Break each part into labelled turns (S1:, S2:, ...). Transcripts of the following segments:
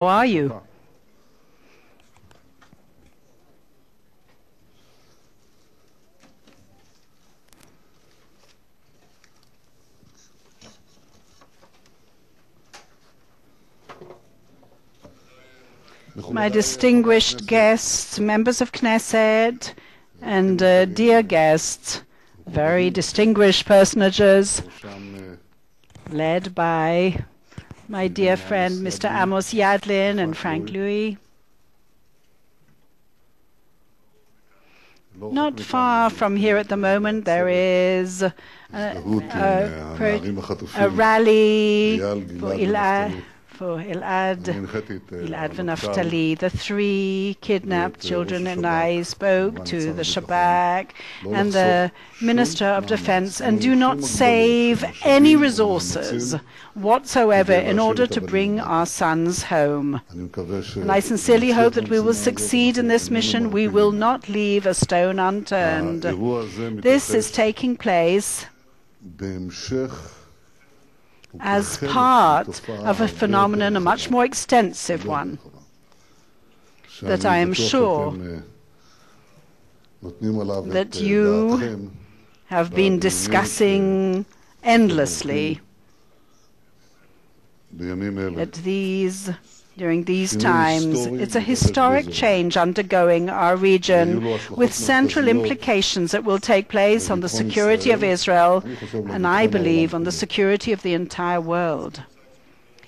S1: How are you? My distinguished guests, members of Knesset, and dear guests, very distinguished personages, led by my dear friend Mr. Amos Yadlin and Frank Louis. Not far from here at the moment there is a rally for Elad and Naftali. The three kidnapped children and I spoke to the Shabak and the Minister of Defense and do not save any resources whatsoever in order to bring our sons home. And I sincerely hope that we will succeed in this mission. We will not leave a stone unturned. This is taking place as part of a phenomenon, a much more extensive one, that I am sure that you have been discussing endlessly during these times. It's a historic change undergoing our region with central implications that will take place on the security of Israel and I believe on the security of the entire world.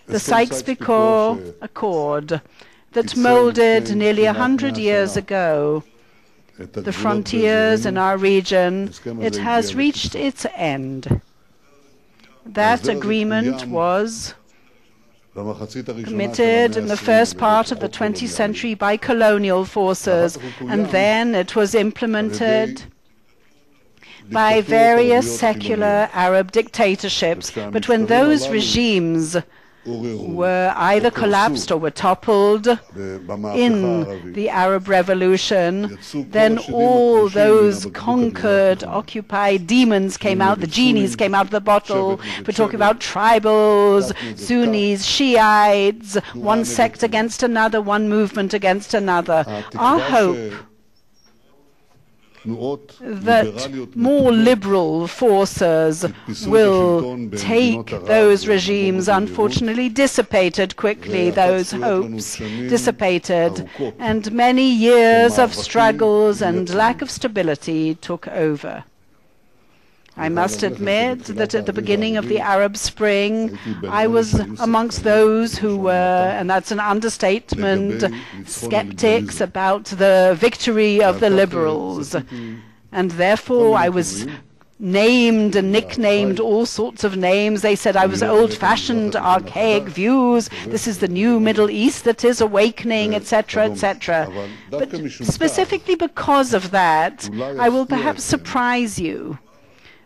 S1: The Sykes-Picot Accord that molded nearly 100 years ago the frontiers in our region, it has reached its end. That agreement was committed in the first part of the 20th century by colonial forces, and then it was implemented by various secular Arab dictatorships. But when those regimes were either collapsed or were toppled in the Arab Revolution, then all those conquered, occupied demons came out, the genies came out of the bottle. We're talking about tribals, Sunnis, Shiites, one sect against another, one movement against another. Our hope that more liberal forces will take those regimes unfortunately dissipated quickly, those hopes dissipated, and many years of struggles and lack of stability took over. I must admit that at the beginning of the Arab Spring, I was amongst those who were, and that's an understatement, skeptics about the victory of the liberals. And therefore I was named and nicknamed all sorts of names. They said I was old-fashioned, archaic views. This is the new Middle East that is awakening, etc., etc. But specifically because of that, I will perhaps surprise you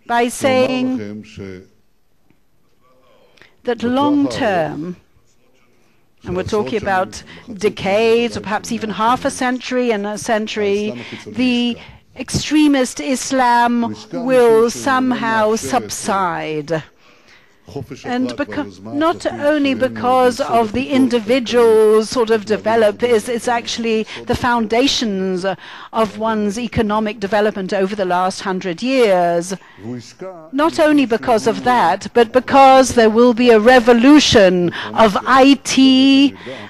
S1: by saying that long term, and we're talking about decades or perhaps even half a century and a century, the extremist Islam will somehow subside. And not only because of the individuals sort of develop, it's actually the foundations of one's economic development over the last 100 years. Not only because of that, but because there will be a revolution of IT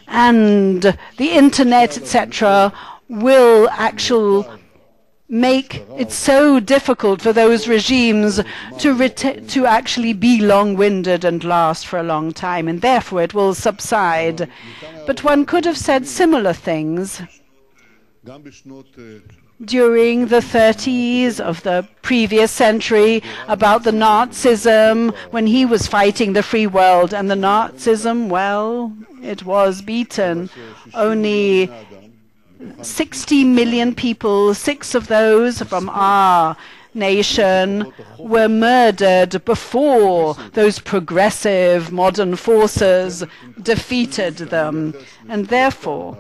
S1: and the internet, etc., will actually make it so difficult for those regimes to actually be long-winded and last for a long time, and therefore it will subside. But one could have said similar things during the 30s of the previous century about the Nazism when he was fighting the free world. And the Nazism, well, it was beaten. Only 60 million people, 6 of those from our nation, were murdered before those progressive modern forces defeated them. And therefore,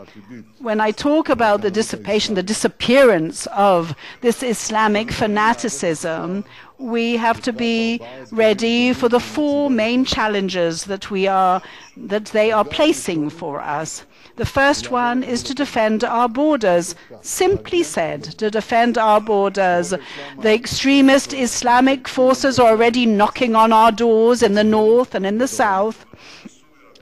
S1: when I talk about the dissipation, the disappearance of this Islamic fanaticism, we have to be ready for the four main challenges that they are placing for us. The first one is to defend our borders. Simply said, to defend our borders. The extremist Islamic forces are already knocking on our doors in the north and in the south.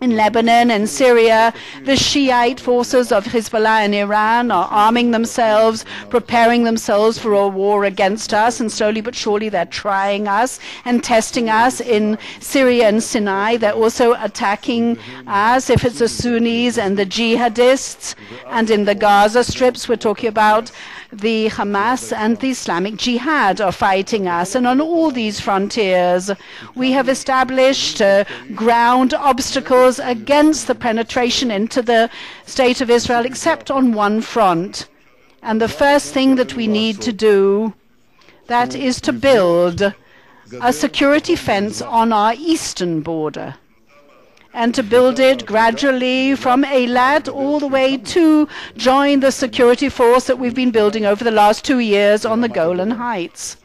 S1: In Lebanon and Syria, the Shiite forces of Hezbollah in Iran are arming themselves, preparing themselves for a war against us, and slowly but surely they're trying us and testing us. In Syria and Sinai, they're also attacking us, if it's the Sunnis and the jihadists. And in the Gaza strips, we're talking about the Hamas and the Islamic Jihad are fighting us. And on all these frontiers, we have established ground obstacles against the penetration into the State of Israel, except on one front. And the first thing that we need to do, that is to build a security fence on our eastern border, and to build it gradually from Eilat all the way to join the security force that we've been building over the last 2 years on the Golan Heights.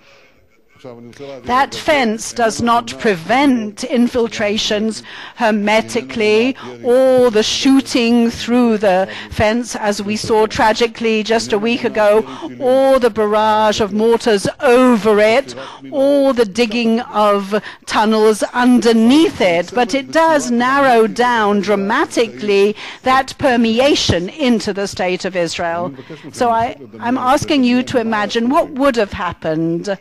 S1: That fence does not prevent infiltrations hermetically or the shooting through the fence, as we saw tragically just a week ago, or the barrage of mortars over it, or the digging of tunnels underneath it. But it does narrow down dramatically that permeation into the State of Israel. So I'm asking you to imagine what would have happened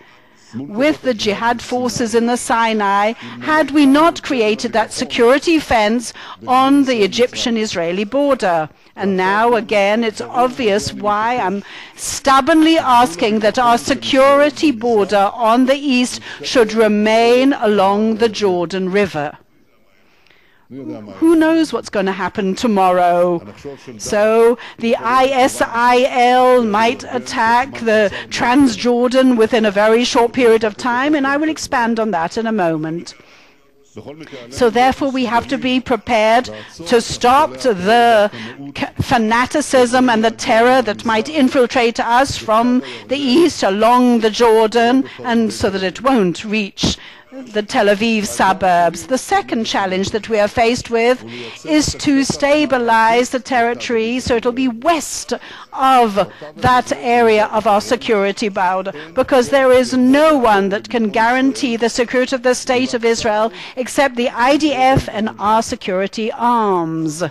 S1: with the jihad forces in the Sinai had we not created that security fence on the Egyptian-Israeli border. And now again, it's obvious why I'm stubbornly asking that our security border on the east should remain along the Jordan River. Who knows what's going to happen tomorrow? So the ISIL might attack the Transjordan within a very short period of time, and I will expand on that in a moment. So therefore we have to be prepared to stop the fanaticism and the terror that might infiltrate us from the east along the Jordan, and so that it won't reach the Tel Aviv suburbs. The second challenge that we are faced with is to stabilize the territory so it'll be west of that area of our security border, because there is no one that can guarantee the security of the State of Israel except the IDF and our security arms.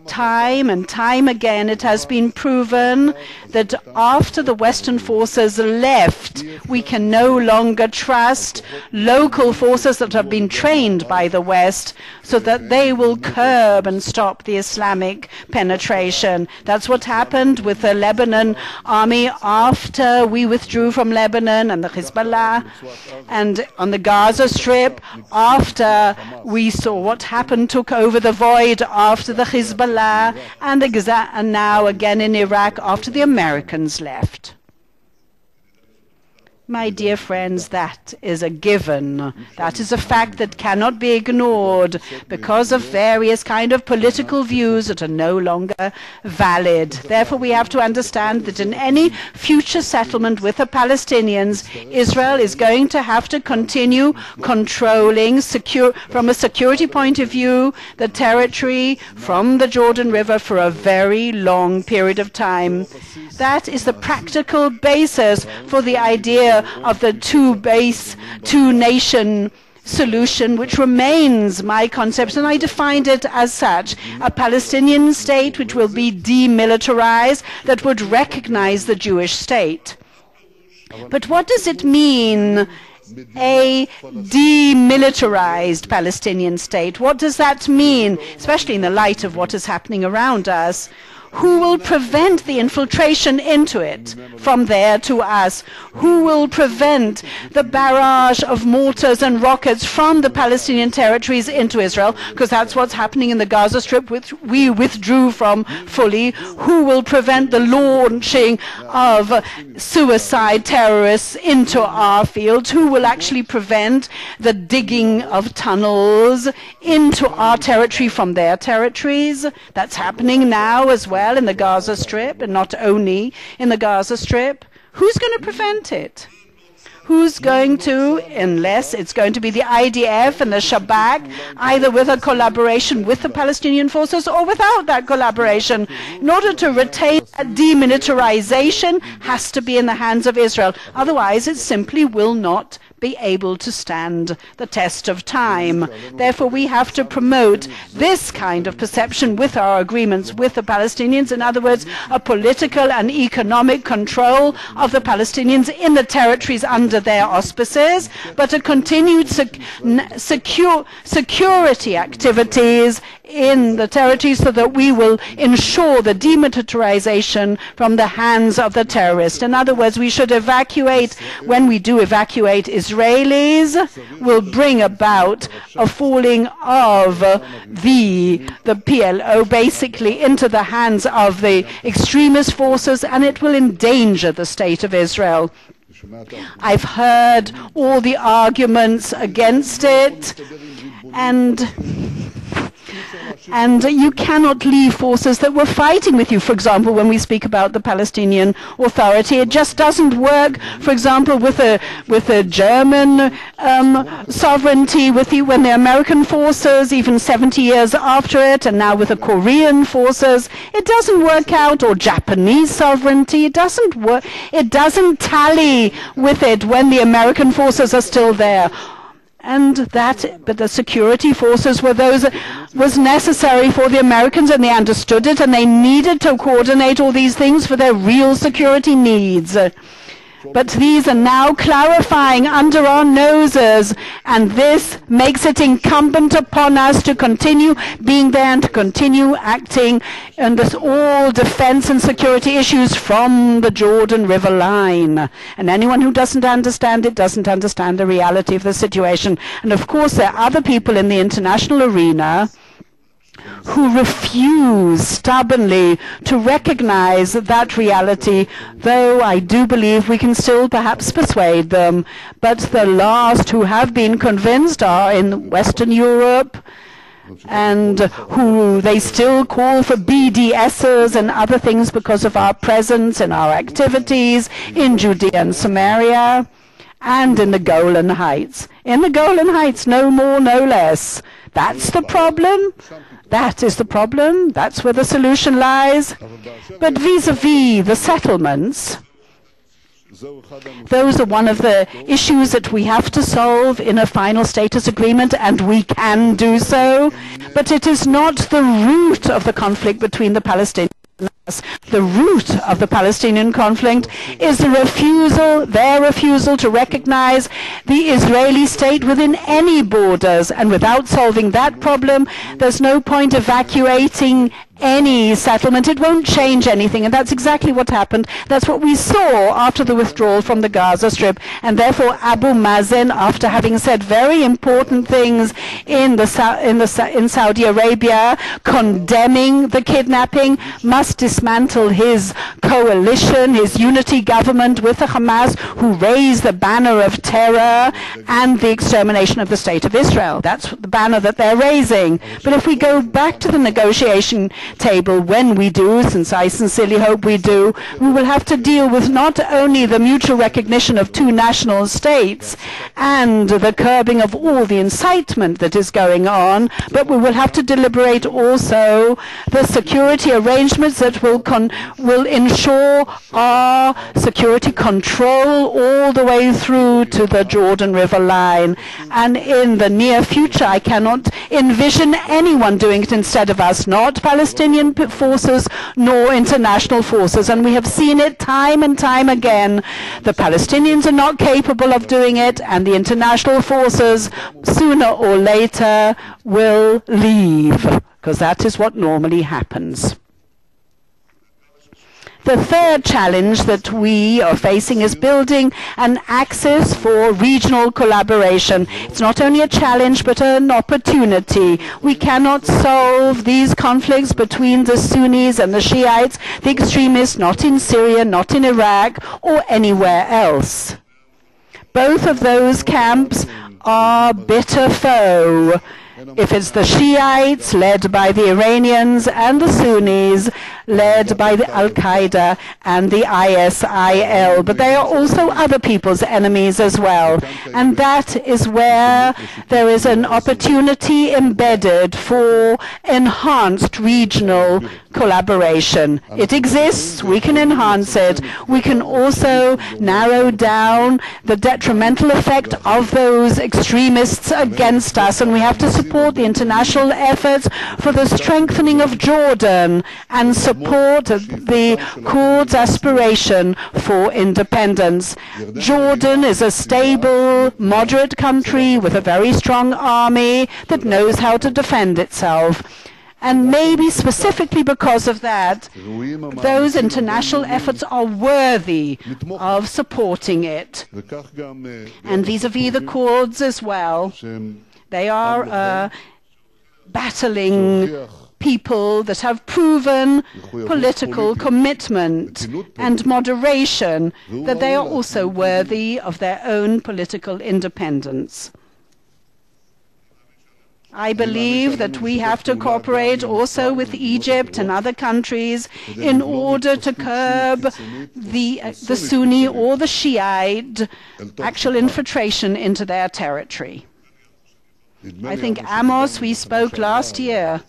S1: Time and time again, it has been proven that after the Western forces left, we can no longer trust local forces that have been trained by the West so that they will curb and stop the Islamic penetration. That's what happened with the Lebanon army after we withdrew from Lebanon and the Hezbollah, and on the Gaza Strip after we saw what happened, took over the void after the Hezbollah, and now again in Iraq after the Americans left. My dear friends, that is a given. That is a fact that cannot be ignored because of various kind of political views that are no longer valid. Therefore, we have to understand that in any future settlement with the Palestinians, Israel is going to have to continue controlling, from a security point of view, the territory from the Jordan River for a very long period of time. That is the practical basis for the idea of the two-nation solution, which remains my concept, and I defined it as such: a Palestinian state which will be demilitarized, that would recognize the Jewish state. But what does it mean, a demilitarized Palestinian state? What does that mean, especially in the light of what is happening around us? Who will prevent the infiltration into it from there to us? Who will prevent the barrage of mortars and rockets from the Palestinian territories into Israel? Because that's what's happening in the Gaza Strip, which we withdrew from fully. Who will prevent the launching of suicide terrorists into our fields? Who will actually prevent the digging of tunnels into our territory from their territories? That's happening now as well in the Gaza Strip, and not only in the Gaza Strip. Who's going to prevent it? Who's going to, unless it's going to be the IDF and the Shabak, either with a collaboration with the Palestinian forces or without that collaboration? In order to retain that demilitarization has to be in the hands of Israel. Otherwise, it simply will not be able to stand the test of time. Therefore, we have to promote this kind of perception with our agreements with the Palestinians. In other words, a political and economic control of the Palestinians in the territories under their auspices, but a continued security activities in the territories so that we will ensure the demilitarization from the hands of the terrorists. In other words, we should evacuate. When we do evacuate, Israelis will bring about a falling of the PLO basically into the hands of the extremist forces, and it will endanger the state of Israel. I've heard all the arguments against it, and you cannot leave forces that were fighting with you. For example, when we speak about the Palestinian Authority, it just doesn't work. For example, with the German sovereignty, when the American forces, even 70 years after it, and now with the Korean forces, it doesn't work out. Or Japanese sovereignty, it doesn't work. It doesn't tally with it when the American forces are still there. But the security forces were those was necessary for the Americans, and they understood it, and they needed to coordinate all these things for their real security needs. But these are now clarifying under our noses, and this makes it incumbent upon us to continue being there and to continue acting on all defense and security issues from the Jordan River line. And anyone who doesn't understand it doesn't understand the reality of the situation. And of course, there are other people in the international arena who refuse stubbornly to recognize that reality, though I do believe we can still perhaps persuade them. But the last who have been convinced are in Western Europe, and who they still call for BDSers and other things because of our presence and our activities in Judea and Samaria and in the Golan Heights. In the Golan Heights, no more, no less. That's the problem. That is the problem. That's where the solution lies. But vis-a-vis the settlements, those are one of the issues that we have to solve in a final status agreement, and we can do so. But it is not the root of the conflict between the Palestinians. The root of the Palestinian conflict is their refusal to recognize the Israeli state within any borders. And without solving that problem, there's no point evacuating any settlement. It won't change anything, and that's exactly what happened. That's what we saw after the withdrawal from the Gaza Strip, and therefore Abu Mazen, after having said very important things in Saudi Arabia, condemning the kidnapping, must dismantle his coalition, his unity government with the Hamas, who raised the banner of terror and the extermination of the state of Israel. That's the banner that they're raising. But if we go back to the negotiation table, when we do, since I sincerely hope we do, we will have to deal with not only the mutual recognition of two national states and the curbing of all the incitement that is going on, but we will have to deliberate also the security arrangements that will ensure our security control all the way through to the Jordan River line. And in the near future, I cannot envision anyone doing it instead of us, not Palestinian forces nor international forces. And we have seen it time and time again. The Palestinians are not capable of doing it, and the international forces sooner or later will leave, because that is what normally happens. The third challenge that we are facing is building an axis for regional collaboration. It's not only a challenge but an opportunity. We cannot solve these conflicts between the Sunnis and the Shiites, the extremists, not in Syria, not in Iraq, or anywhere else. Both of those camps are bitter foe. If it's the Shiites, led by the Iranians, and the Sunnis, led by the Al-Qaeda and the ISIL. But they are also other people's enemies as well. And that is where there is an opportunity embedded for enhanced regional collaboration. It exists, we can enhance it. We can also narrow down the detrimental effect of those extremists against us, and we have to support the international efforts for the strengthening of Jordan and support the Kurds' aspiration for independence. Jordan is a stable, moderate country with a very strong army that knows how to defend itself. And maybe specifically because of that, those international efforts are worthy of supporting it. And vis-à-vis the Kurds as well, they are battling people that have proven political commitment and moderation, that they are also worthy of their own political independence. I believe that we have to cooperate also with Egypt and other countries in order to curb the Sunni or the Shiite actual infiltration into their territory. I think, Amos, we spoke last year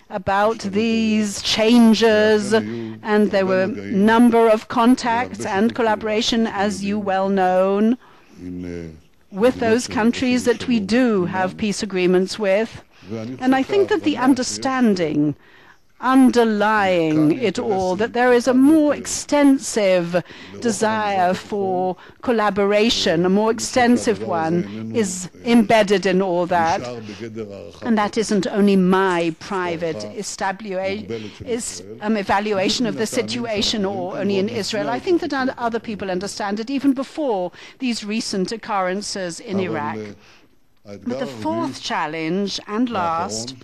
S1: about these changes, and there were a number of contacts and collaboration, as you well know, with those countries that we do have peace agreements with. And I think that the understanding underlying it all, that there is a more extensive desire for collaboration, a more extensive one, is embedded in all that. And that isn't only my private evaluation of the situation, or only in Israel. I think that other people understand it even before these recent occurrences in Iraq. But the fourth challenge, and last,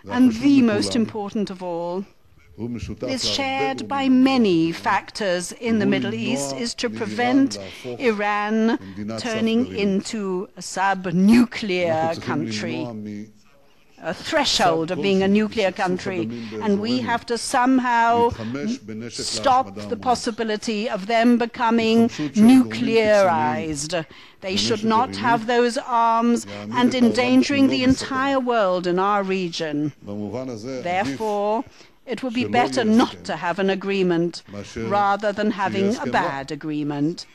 S1: and the most important of all, is shared by many factors in the Middle East, is to prevent Iran turning into a sub-nuclear country, a threshold of being a nuclear country. And we have to somehow stop the possibility of them becoming nuclearized. They should not have those arms and endangering the entire world in our region. Therefore, it would be better not to have an agreement rather than having a bad agreement.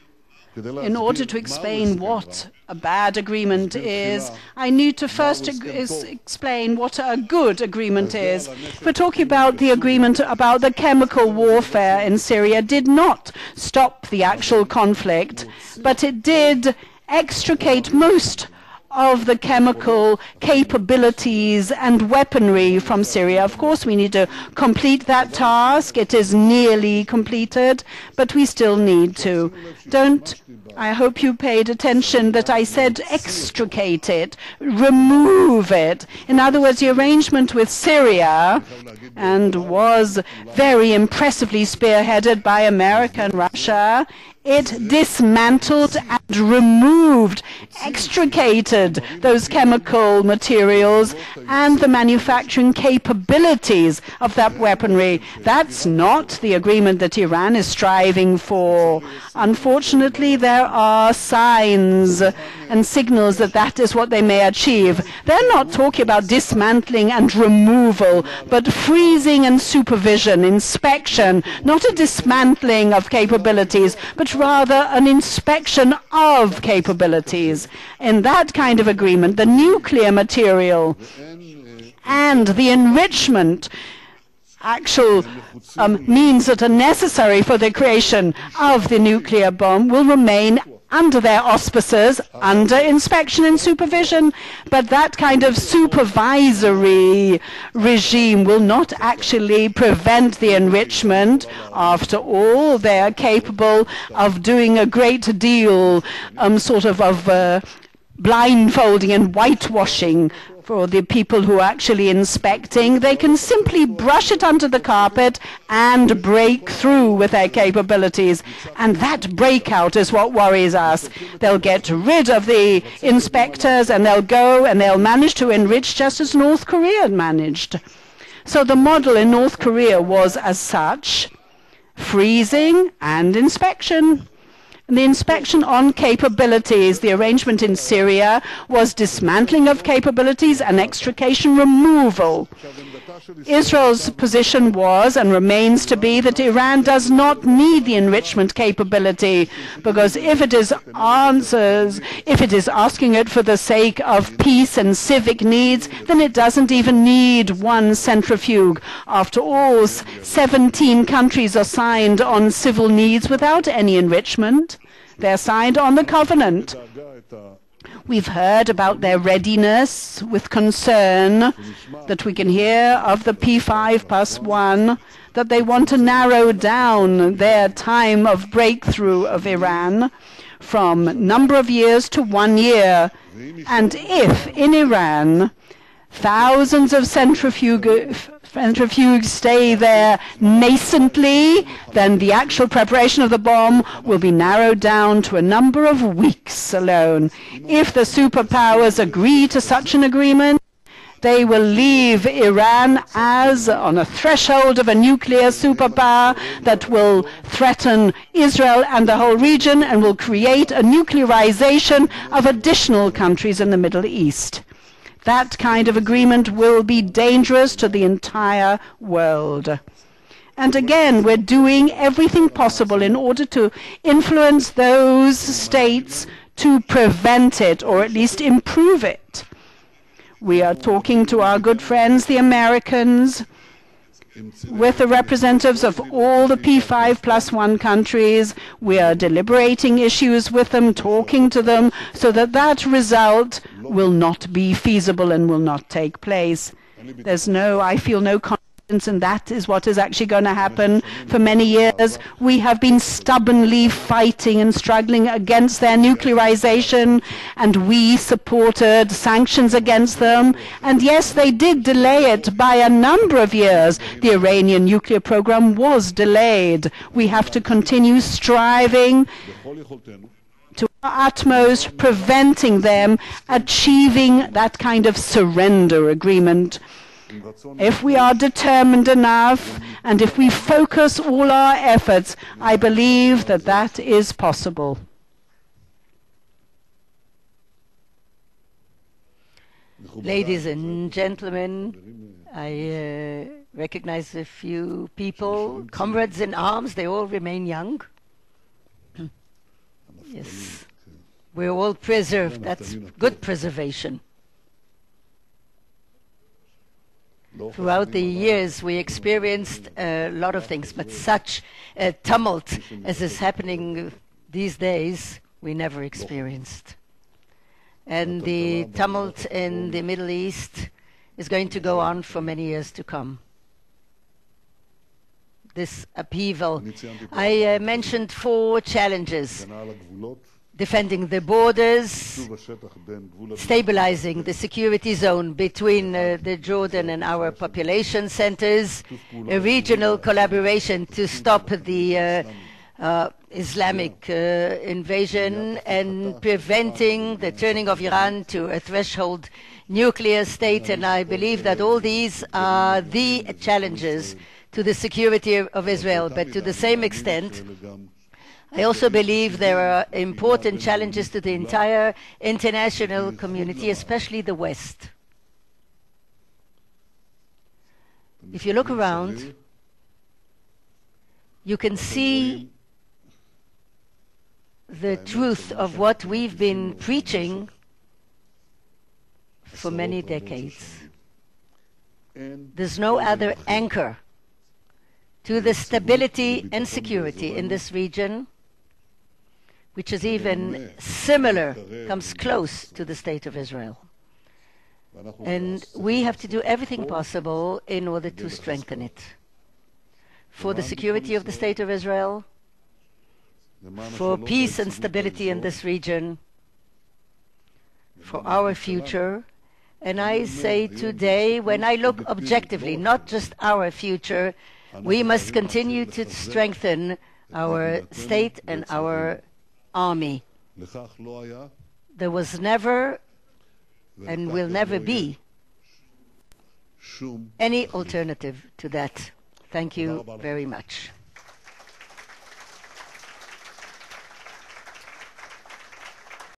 S1: In order to explain what a bad agreement is, I need to first explain what a good agreement is. We're talking about the agreement about the chemical warfare in Syria. Did not stop the actual conflict, but it did extricate most of the chemical capabilities and weaponry from Syria. Of course, we need to complete that task. It is nearly completed, but we still need to. I hope you paid attention that I said extricate it, remove it. In other words, the arrangement with Syria, and was very impressively spearheaded by America and Russia, it dismantled and removed, extricated those chemical materials and the manufacturing capabilities of that weaponry. That's not the agreement that Iran is striving for. Unfortunately, there are signs and signals that that is what they may achieve. They're not talking about dismantling and removal, but freezing and supervision, inspection, not a dismantling of capabilities, but rather an inspection of capabilities. In that kind of agreement, the nuclear material and the enrichment actual means that are necessary for the creation of the nuclear bomb will remain under their auspices, under inspection and supervision. But that kind of supervisory regime will not actually prevent the enrichment. After all, they are capable of doing a great deal of blindfolding and whitewashing for the people who are actually inspecting. They can simply brush it under the carpet and break through with their capabilities. And that breakout is what worries us. They'll get rid of the inspectors and they'll go and they'll manage to enrich just as North Korea managed. So the model in North Korea was as such, freezing and inspection. The inspection on capabilities, the arrangement in Syria was dismantling of capabilities and extrication removal. Israel's position was and remains to be that Iran does not need the enrichment capability, because if it is asking it for the sake of peace and civic needs, then it doesn't even need one centrifuge. After all, 17 countries are signed on civil needs without any enrichment. They're signed on the covenant. We've heard about their readiness with concern that we can hear of the P5+1, that they want to narrow down their time of breakthrough of Iran from number of years to 1 year. And if in Iran thousands of centrifuges stay there nascently, then the actual preparation of the bomb will be narrowed down to a number of weeks alone. If the superpowers agree to such an agreement, they will leave Iran as on a threshold of a nuclear superpower that will threaten Israel and the whole region and will create a nuclearization of additional countries in the Middle East. That kind of agreement will be dangerous to the entire world. And again, we're doing everything possible in order to influence those states to prevent it, or at least improve it. We are talking to our good friends, the Americans, with the representatives of all the P5+1 countries. We are deliberating issues with them, talking to them, so that that result will not be feasible and will not take place. I feel no confidence, and that is what is actually going to happen. For many years, we have been stubbornly fighting and struggling against their nuclearization, and we supported sanctions against them. And yes, they did delay it by a number of years. The Iranian nuclear program was delayed. We have to continue striving to our utmost, preventing them achieving that kind of surrender agreement. If we are determined enough and if we focus all our efforts, I believe that that is possible.
S2: Ladies and gentlemen, I recognize a few people, comrades in arms, they all remain young. Yes, we're all preserved. That's good preservation. Throughout the years, we experienced a lot of things, but such a tumult as is happening these days, we never experienced. And the tumult in the Middle East is going to go on for many years to come. This upheaval. I mentioned 4 challenges: defending the borders, stabilizing the security zone between the Jordan and our population centers, a regional collaboration to stop the Islamic invasion, and preventing the turning of Iran to a threshold nuclear state. And I believe that all these are the challenges to the security of Israel. But to the same extent, I also believe there are important challenges to the entire international community, especially the West. If you look around, you can see the truth of what we've been preaching for many decades. There's no other anchor to the stability and security in this region which is even similar, comes close to the State of Israel. And we have to do everything possible in order to strengthen it. For the security of the State of Israel, for peace and stability in this region, for our future. And I say today, when I look objectively, not just our future, we must continue to strengthen our state and our army. There was never and will never be any alternative to that. Thank you very much.